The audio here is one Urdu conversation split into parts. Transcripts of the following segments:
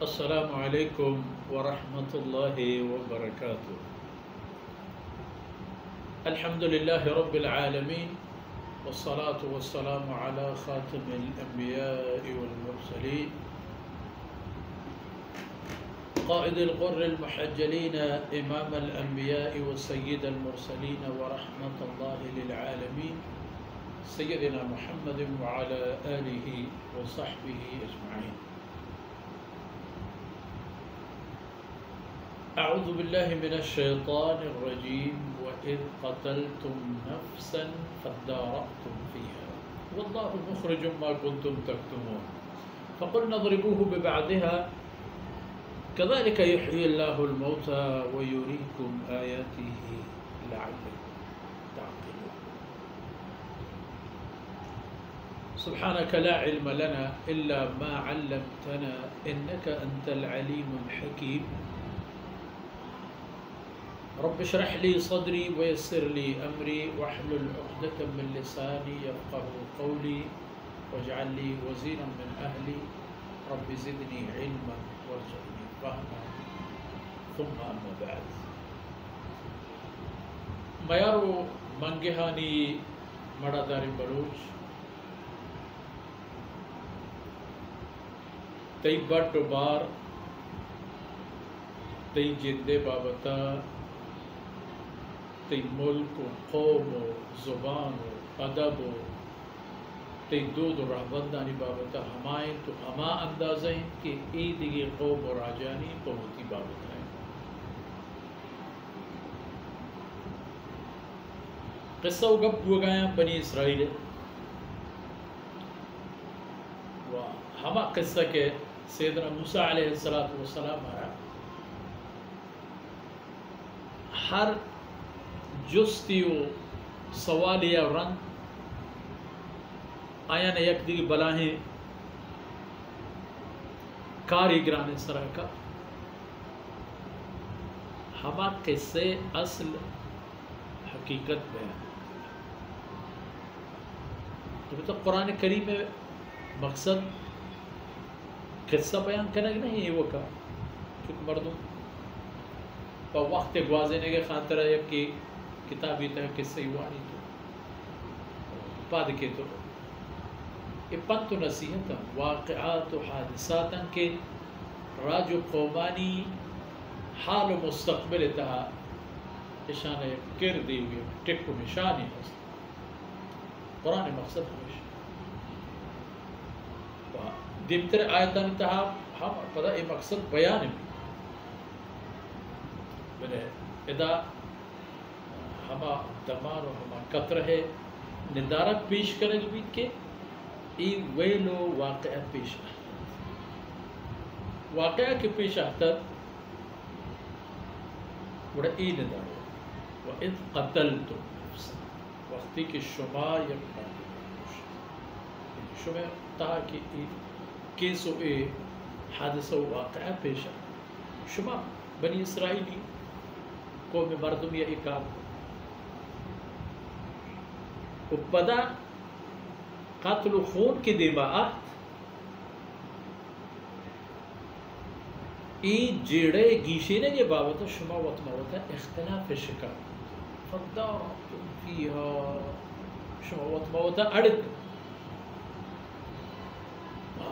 السلام علیکم ورحمۃ اللہ وبرکاتہ۔ الحمد للہ رب العالمین والصلاة والسلام علی خاتم الانبیاء والمرسلین قائد الغر المحجلین امام الانبیاء وسید المرسلین ورحمۃ اللہ للعالمین سیدنا محمد وعلی آلہ وصحبہ اجمعین۔ اعوذ باللہ من الشیطان الرجیم وَإِذْ قَتَلْتُمْ نَفْسًا فَادَّارَأْتُمْ فِيهَا وَاللَّهُ مُخْرِجٌ مَا كُنْتُمْ تَكْتُمُونَ فَقُلْنَا اضْرِبُوهُ بِبَعْضِهَا كَذَلِكَ يُحْيِي اللَّهُ الْمَوْتَى وَيُرِيكُمْ آيَاتِهِ لَعَلَّكُمْ تَعْقِلُونَ سبحانك لا علم لنا إلا ما علمتنا إنك أنت العليم الحكيم رب اشرح لي صدري ويسر لي أمري واحلل عقدة من لساني يفقهوا قولي واجعل لي وزيرا من أهلي رب زدني علما وارزقني فهما ثم أما بعد ميارو منجهاني مردار بلوچ تئی بٹ بار تئی جندے بابتا تی ملک و قوم و زبان و ادب و تی دود و رہبندانی بابتا ہمائیں تو ہما اندازیں کہ ایدگی قوم و راجانی قومتی بابتا ہے۔ قصہ و گپ گوگایاں بنی اسرائیل و ہما قصہ کے سیدنا موسیٰ علیہ السلام آرہا ہر جستی و سوالیہ رنگ آیا نے یک دیگی بلاہیں کاریگران سرا کا ہما قصے اصل حقیقت بیان تو قرآن کریم میں مقصد قصہ بیان کرنا کہ نہیں یہ وہ کا چونکہ مردم با وقت گوازنے کے خاطر ہے کہ کتابی تھا قصہ وانی تو بعد کے تو یہ پنت و نصیحت واقعات و حادثات کے راج و قومانی حال و مستقبل تہا اشان کردی ہوئی ٹک و نشانی ہے قرآن مقصد ہمیشہ دیمتر آیتان تہا ہم پدا یہ مقصد بیان بھی بلے ادا ہما دمان و ہما قطر ہے ندارت پیش کرے گی کہ ای ویلو واقعہ پیش آتا واقعہ کے پیش آتا وڑا ای ندارو وَإِذْ قَتَلْتُمْ نَفْسًا وقتی کہ شما یک شما تہا کہ کیسو اے حادثہ و واقعہ پیش آتا شما بنی اسرائیلی قوم مردم یا اکام و پدا قتل و خون کے دماعات این جیڑے گیشینے کے بابتا شما وطموتا اختلاف شکار فَادَّارَأْتُمْ فِيهَا شما وطموتا اڑت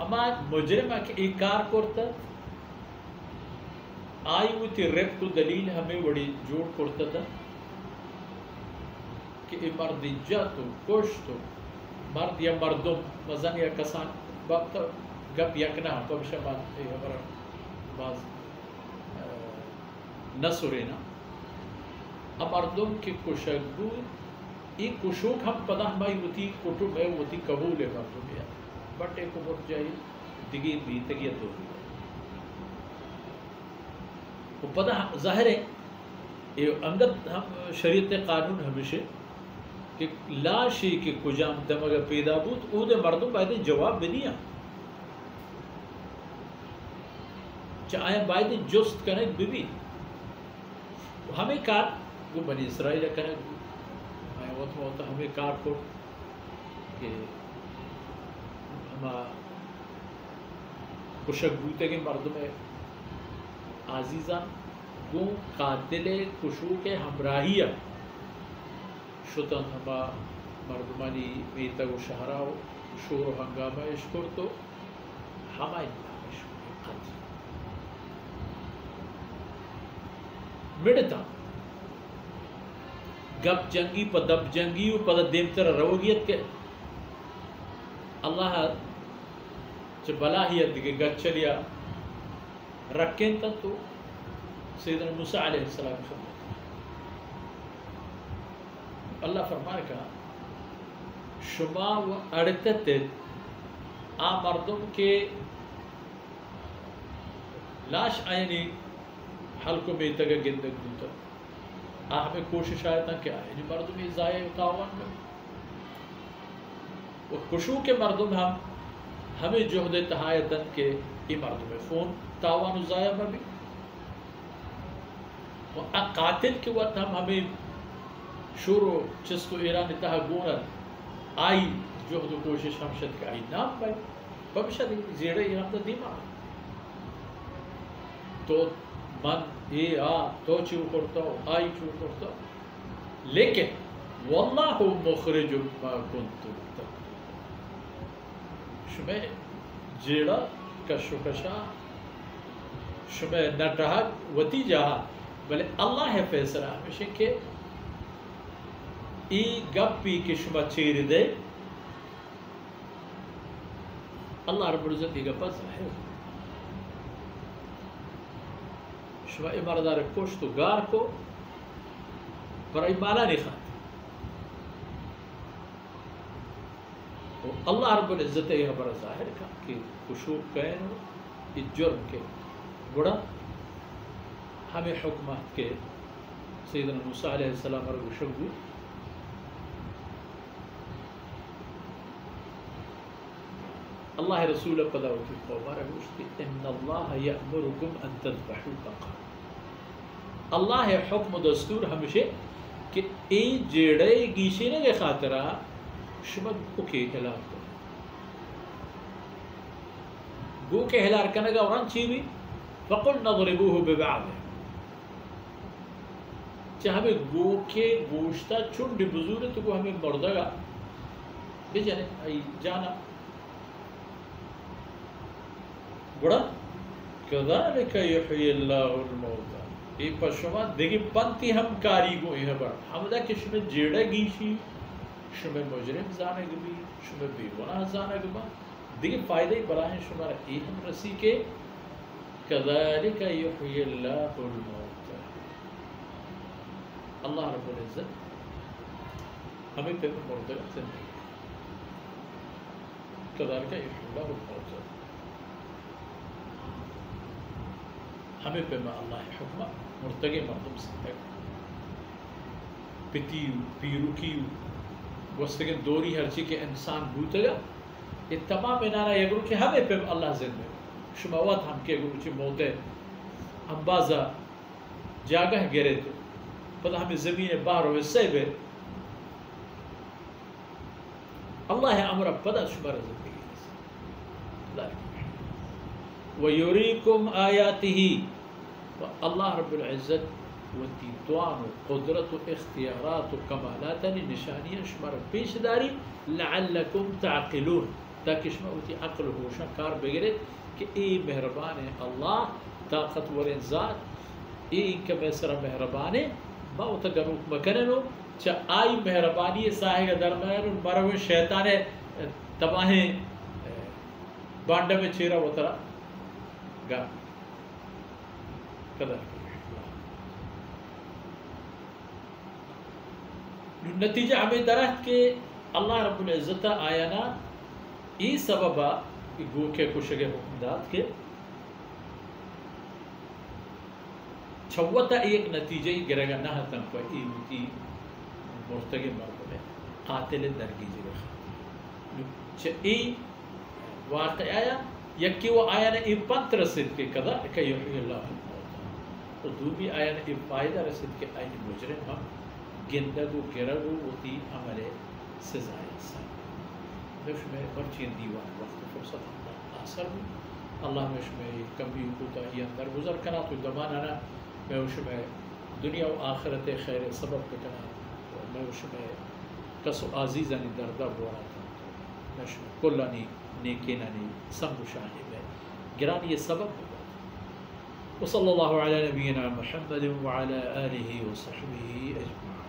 اما مجرمہ کے ایک کار کرتا آئی ہوئی تھی ریپ تو دلیل ہمیں وڑی جوڑ کرتا تھا کہ ای مرد جاتو کشتو مرد یا مردم مزن یا کسان باقتا گپ یکنا تو بشمان ای ہمارا باز نسورینا مردم کی کشک بود ای کشوک ہم پدا ہمائی ہوتی کٹو میں ہوتی قبول ہے مردم یا بٹ ایک عمر جائی دگی بھی تگیت ہو گئی وہ پتہ ظاہر ہے یہ اندر ہم شریعت قانون ہمیشہ کہ لاشی کے کجام دمگا پیدا بود او دے مردم باید جواب بدیا چاہے باید جست کنک بھی ہمیں کار وہ بنی اسرائیل کنک ہوتا ہمیں کار کو کہ ہما کشک بوتے کے مردم عزیزان گو قاتل کشو کے ہمراہیہ شتن ہما مردمانی میتا و شہرہ و شور و ہنگامہ اشکر تو ہما انتہا اشکر قتل مڑتا گپ جنگی پا دب جنگی و پا دیم تر روگیت کے اللہ چھ بلاہیت دیکھے گت چلیا رکھیں تا تو سیدنا موسیٰ علیہ السلام خدمت اللہ فرمائے کہا شما و اڑتت آ مردم کے لاش آئینی حلقوں میں تگہ گندگ دوتا ہمیں کوشش آیا تھا کیا ہے مردم یہ ضائع تاوان میں وہ کشو کے مردم ہمیں جہد تہایتن کے یہ مردم خون تاوان و ضائع میں بھی قاتل کے وقت ہمیں شور و چست و ایران تہا گونر آئی جہد و کوشش ہم شد کے آئی نام بھائی بمشہ زیڑے یہ ہم دا دیما تو من یہ تو چیو کرتا ہو آئی چیو کرتا ہو لیکن واللہ مخرج ما کنتم تکتمون شمع جیڑا کشوکشا شمع نٹہک وتی جہاں بلے اللہ ہے فیصلہ ہمیشہ کہ ای گپی کے شمع چیر دے اللہ رب العزت ای گپا ظاہر شما مردار کشت و گار کو برای مالا نہیں خواہتے اللہ رب العزت یہ بڑا ظاہر کا کہ خشوع کہن ہو یہ جرم کے بڑا ہمیں حکمات کے سیدنا موسیٰ علیہ السلام اور گشنگو اللہ رسول قضا ہوتی قومہ رہوشتی ان اللہ یأمرکم ان تذبحوا بقرہ اللہ حکم دستور ہمیشہ کہ ای جیڑے گیشے نے خاطرہ شمد گو کے ہلار کرنے گو کے ہلار کرنے گا اوران چی بھی فقل نضربوه ببعض چاہ ہمیں گو کے گوشتا چند بزور تو کو ہمیں مردہ گا بے جانے ای جانا بڑا کذالک یحیی اللہ الموتى ای پر شما دیکھی پنتی ہم کاری گو یہ بڑا حمدہ کہ شما جیڑا گیشی شما مجرم زانگ بھی شما بیگناہ زانگ با دیکھی فائدہ براہیں شما ای ہم رسی کے کذالک یحیی اللہ الموتى اللہ رب العزت ہمیں پہ مردہ زندگی کذالک یحیی اللہ الموتى ہمیں پہ اللہ حکمہ مرتگے مردم سنتگ پتیو پیرو کیو گوستگن دوری ہرچی کے انسان بوتگا یہ تمام انانا یہ گروہ کہ ہمیں پہ اللہ زندگی شماوات ہم کے گروہ چی موتے ہم بازا جاگہ گرے تو پتہ ہمیں زمین باہر ہوئے سیبے اللہ امرہ پتہ شمار زندگی وَيُرِيكُمْ آيَاتِهِ اللہ رب العزت و تیتوان و قدرت و اختیارات و کمالات نشانیاں شمار پیش داری لعلکم تعقلون تاکہ شما ہوتی عقل ہوشا کار بگرے کہ ای مہربان ہے اللہ طاقتور ذات ای انکا میسر مہربان ہے ما ہوتا گروک مکننو چاہ آئی مہربانی ساہے درمیان مروی شیطان تباہیں بانڈا میں چیرہ وطرہ گا قدر نتیجہ ہمیں درخت کے اللہ رب العزت آیانا ای سببا گو کے کشگے حکمدات کے چھوتا ایک نتیجہ ہی گرے گا نہ تن کو ای ہوتی مرتگے مرد میں قاتل درگیزی رکھا ای واقع آیا یکی وہ آیا نے ای پنت رسید کے قضا کہ یحیی اللہ الموتى اور دو بھی آیا نے ای فائدہ رسید کے آئی مجرم ہم گندگو گرگو ہوتی عمل سزائے سا نفش میں برچین دیوان وقت فرصت اللہ آثر ہوئی الله مش میں کمی کوتاہی اندر گزر کنا تو دماننا میں اس میں دنیا و آخرت خیر سبب کنا میں اس میں کسو عزیزانی دردہ بورا تھا مش کلانی نیکینانی سم شاہی میں گران یہ سبب ہوگا. وصلی اللہ علی نبینا محمد وعلى آلہ وصحبہ اجمعین.